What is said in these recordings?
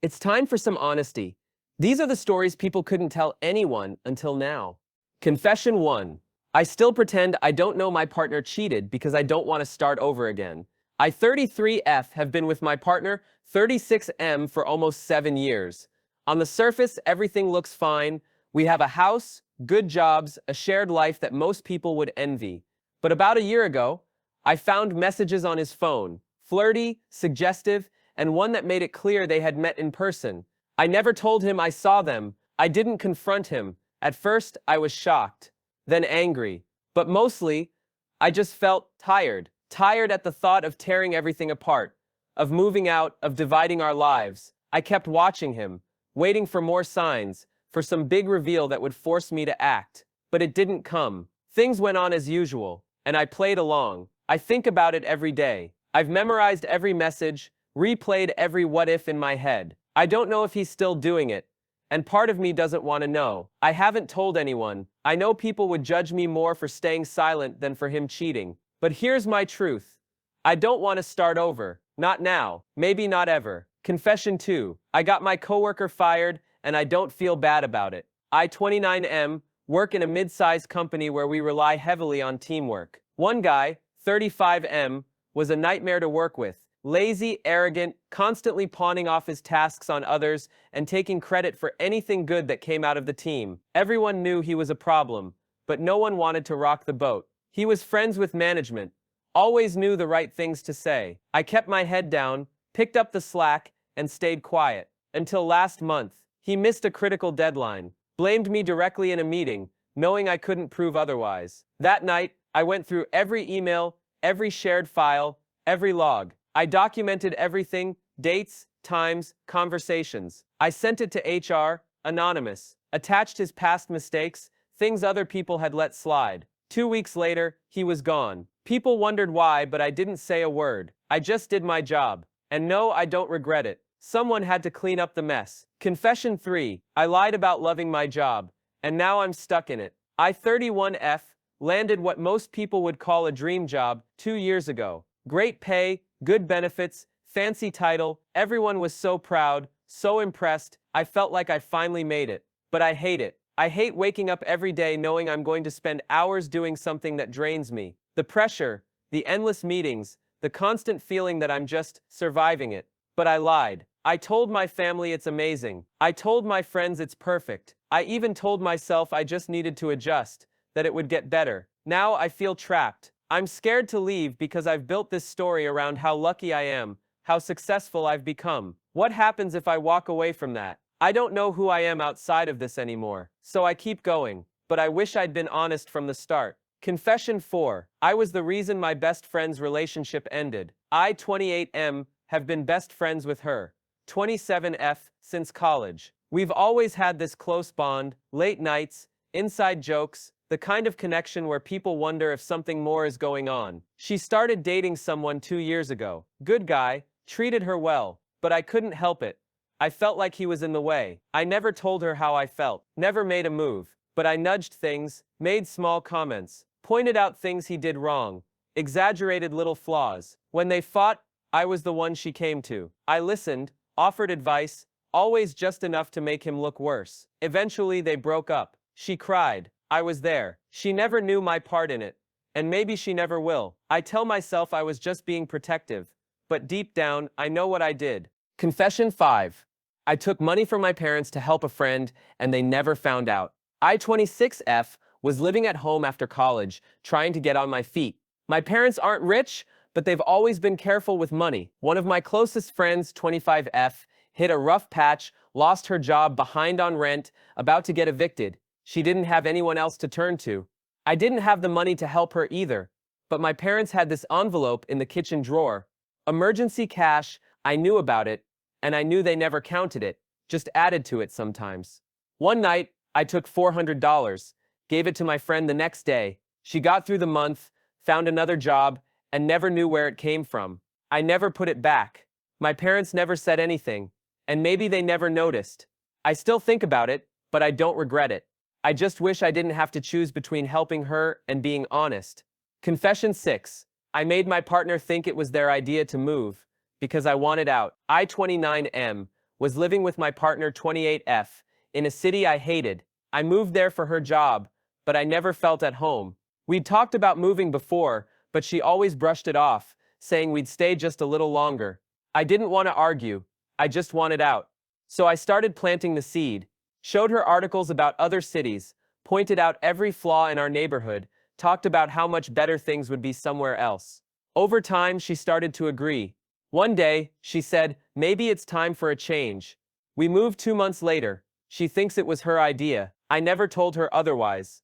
It's time for some honesty. These are the stories people couldn't tell anyone until now. Confession 1. I still pretend I don't know my partner cheated because I don't want to start over again. I 33F have been with my partner 36M for almost 7 years. On the surface, everything looks fine. We have a house, good jobs, a shared life that most people would envy. But about a year ago, I found messages on his phone, flirty, suggestive, and one that made it clear they had met in person. I never told him I saw them. I didn't confront him. At first, I was shocked, then angry. But mostly, I just felt tired. Tired at the thought of tearing everything apart, of moving out, of dividing our lives. I kept watching him, waiting for more signs, for some big reveal that would force me to act. But it didn't come. Things went on as usual, and I played along. I think about it every day. I've memorized every message, replayed every what if in my head. I don't know if he's still doing it, and part of me doesn't want to know. I haven't told anyone. I know people would judge me more for staying silent than for him cheating. But here's my truth. I don't want to start over. Not now. Maybe not ever. Confession 2. I got my coworker fired, and I don't feel bad about it. I, 29M, work in a mid-sized company where we rely heavily on teamwork. One guy, 35M, was a nightmare to work with. Lazy, arrogant, constantly pawning off his tasks on others and taking credit for anything good that came out of the team. Everyone knew he was a problem, but no one wanted to rock the boat. He was friends with management, always knew the right things to say. I kept my head down, picked up the slack, and stayed quiet. Until last month, he missed a critical deadline, blamed me directly in a meeting, knowing I couldn't prove otherwise. That night, I went through every email, every shared file, every log. I documented everything, dates, times, conversations. I sent it to HR, anonymous, attached his past mistakes, things other people had let slide. 2 weeks later, he was gone. People wondered why, but I didn't say a word. I just did my job. And no, I don't regret it. Someone had to clean up the mess. Confession 3. I lied about loving my job, and now I'm stuck in it. I, 31F, landed what most people would call a dream job 2 years ago. Great pay, good benefits, fancy title, everyone was so proud, so impressed, I felt like I finally made it. But I hate it. I hate waking up every day knowing I'm going to spend hours doing something that drains me. The pressure, the endless meetings, the constant feeling that I'm just surviving it. But I lied. I told my family it's amazing. I told my friends it's perfect. I even told myself I just needed to adjust, that it would get better. Now I feel trapped. I'm scared to leave because I've built this story around how lucky I am, how successful I've become. What happens if I walk away from that? I don't know who I am outside of this anymore, so I keep going, but I wish I'd been honest from the start. Confession 4. I was the reason my best friend's relationship ended. I, 28M, have been best friends with her, 27F, since college. We've always had this close bond, late nights, inside jokes, the kind of connection where people wonder if something more is going on. She started dating someone 2 years ago. Good guy, treated her well, but I couldn't help it. I felt like he was in the way. I never told her how I felt, never made a move, but I nudged things, made small comments, pointed out things he did wrong, exaggerated little flaws. When they fought, I was the one she came to. I listened, offered advice, always just enough to make him look worse. Eventually they broke up. She cried. I was there. She never knew my part in it, and maybe she never will. I tell myself I was just being protective, but deep down, I know what I did. Confession 5. I took money from my parents to help a friend, and they never found out. I, 26F, was living at home after college, trying to get on my feet. My parents aren't rich, but they've always been careful with money. One of my closest friends, 25F, hit a rough patch, lost her job, behind on rent, about to get evicted. She didn't have anyone else to turn to. I didn't have the money to help her either, but my parents had this envelope in the kitchen drawer. Emergency cash, I knew about it, and I knew they never counted it, just added to it sometimes. One night, I took $400, gave it to my friend the next day. She got through the month, found another job, and never knew where it came from. I never put it back. My parents never said anything, and maybe they never noticed. I still think about it, but I don't regret it. I just wish I didn't have to choose between helping her and being honest. Confession 6. I made my partner think it was their idea to move, because I wanted out. I, 29M, was living with my partner 28F in a city I hated. I moved there for her job, but I never felt at home. We'd talked about moving before, but she always brushed it off, saying we'd stay just a little longer. I didn't want to argue. I just wanted out. So I started planting the seed, showed her articles about other cities, pointed out every flaw in our neighborhood, talked about how much better things would be somewhere else. Over time, she started to agree. One day, she said, maybe it's time for a change. We moved 2 months later. She thinks it was her idea. I never told her otherwise.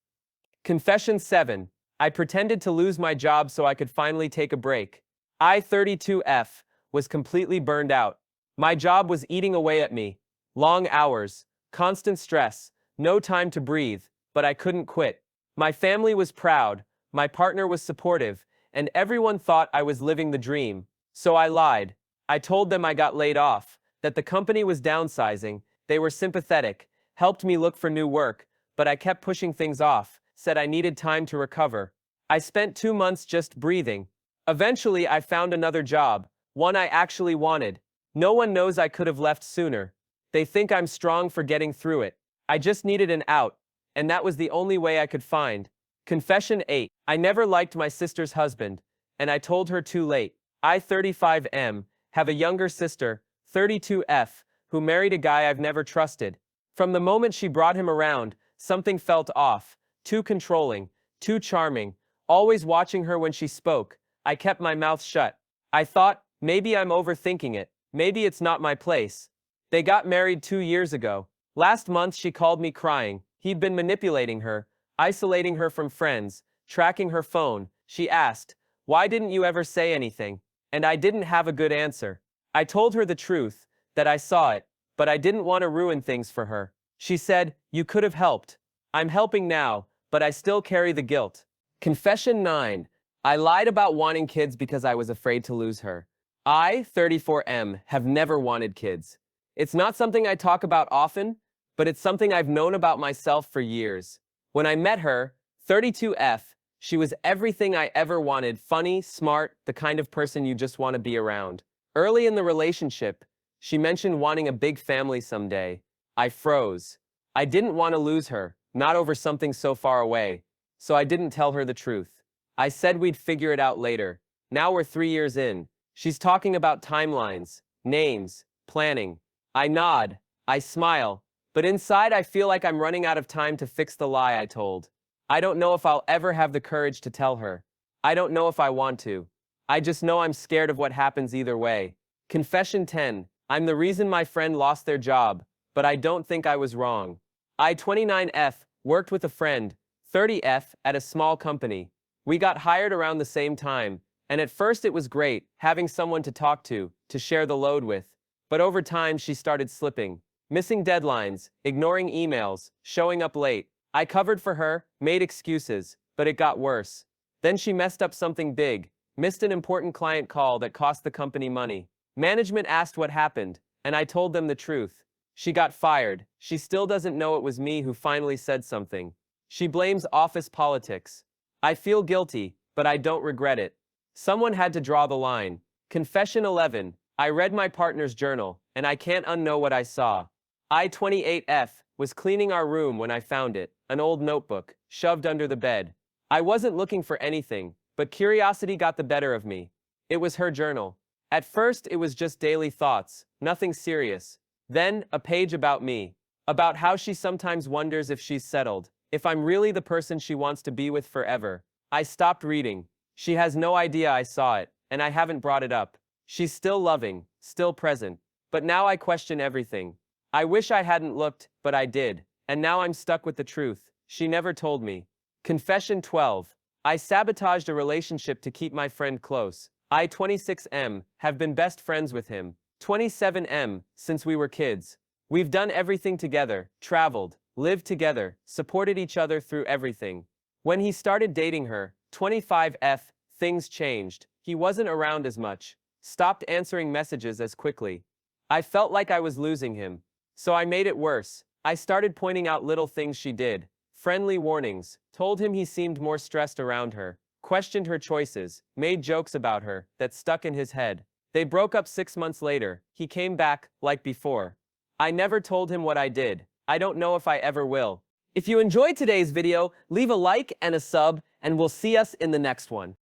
Confession 7. I pretended to lose my job so I could finally take a break. I, 32F, was completely burned out. My job was eating away at me. Long hours, constant stress, no time to breathe, but I couldn't quit. My family was proud, my partner was supportive, and everyone thought I was living the dream. So I lied. I told them I got laid off, that the company was downsizing. They were sympathetic, helped me look for new work, but I kept pushing things off, said I needed time to recover. I spent 2 months just breathing. Eventually, I found another job, one I actually wanted. No one knows I could have left sooner. They think I'm strong for getting through it. I just needed an out, and that was the only way I could find. Confession 8. I never liked my sister's husband, and I told her too late. I, 35M, have a younger sister, 32F, who married a guy I've never trusted. From the moment she brought him around, something felt off. Too controlling, too charming, always watching her when she spoke. I kept my mouth shut. I thought, maybe I'm overthinking it. Maybe it's not my place. They got married 2 years ago. Last month she called me crying. He'd been manipulating her, isolating her from friends, tracking her phone. She asked, why didn't you ever say anything? And I didn't have a good answer. I told her the truth, that I saw it, but I didn't want to ruin things for her. She said, you could have helped. I'm helping now, but I still carry the guilt. Confession 9. I lied about wanting kids because I was afraid to lose her. I, 34M, have never wanted kids. It's not something I talk about often, but it's something I've known about myself for years. When I met her, 32F, she was everything I ever wanted: funny, smart, the kind of person you just want to be around. Early in the relationship, she mentioned wanting a big family someday. I froze. I didn't want to lose her, not over something so far away, so I didn't tell her the truth. I said we'd figure it out later. Now we're 3 years in. She's talking about timelines, names, planning. I nod, I smile, but inside I feel like I'm running out of time to fix the lie I told. I don't know if I'll ever have the courage to tell her. I don't know if I want to. I just know I'm scared of what happens either way. Confession 10. I'm the reason my friend lost their job, but I don't think I was wrong. I, 29F, worked with a friend, 30F, at a small company. We got hired around the same time, and at first it was great, having someone to talk to share the load with. But over time she started slipping, missing deadlines, ignoring emails, showing up late. I covered for her, made excuses, but it got worse. Then she messed up something big, missed an important client call that cost the company money. Management asked what happened, and I told them the truth. She got fired. She still doesn't know it was me who finally said something. She blames office politics. I feel guilty, but I don't regret it. Someone had to draw the line. Confession 11. I read my partner's journal, and I can't unknow what I saw. I, 28F, was cleaning our room when I found it, an old notebook, shoved under the bed. I wasn't looking for anything, but curiosity got the better of me. It was her journal. At first, it was just daily thoughts, nothing serious. Then, a page about me. About how she sometimes wonders if she's settled, if I'm really the person she wants to be with forever. I stopped reading. She has no idea I saw it, and I haven't brought it up. She's still loving, still present. But now I question everything. I wish I hadn't looked, but I did. And now I'm stuck with the truth. She never told me. Confession 12. I sabotaged a relationship to keep my friend close. I, 26M, have been best friends with him. 27M, since we were kids. We've done everything together, traveled, lived together, supported each other through everything. When he started dating her, 25F, things changed. He wasn't around as much, stopped answering messages as quickly. I felt like I was losing him. So I made it worse. I started pointing out little things she did, friendly warnings, told him he seemed more stressed around her, questioned her choices, made jokes about her that stuck in his head. They broke up 6 months later. He came back, like before. I never told him what I did. I don't know if I ever will. If you enjoyed today's video, leave a like and a sub, and we'll see us in the next one.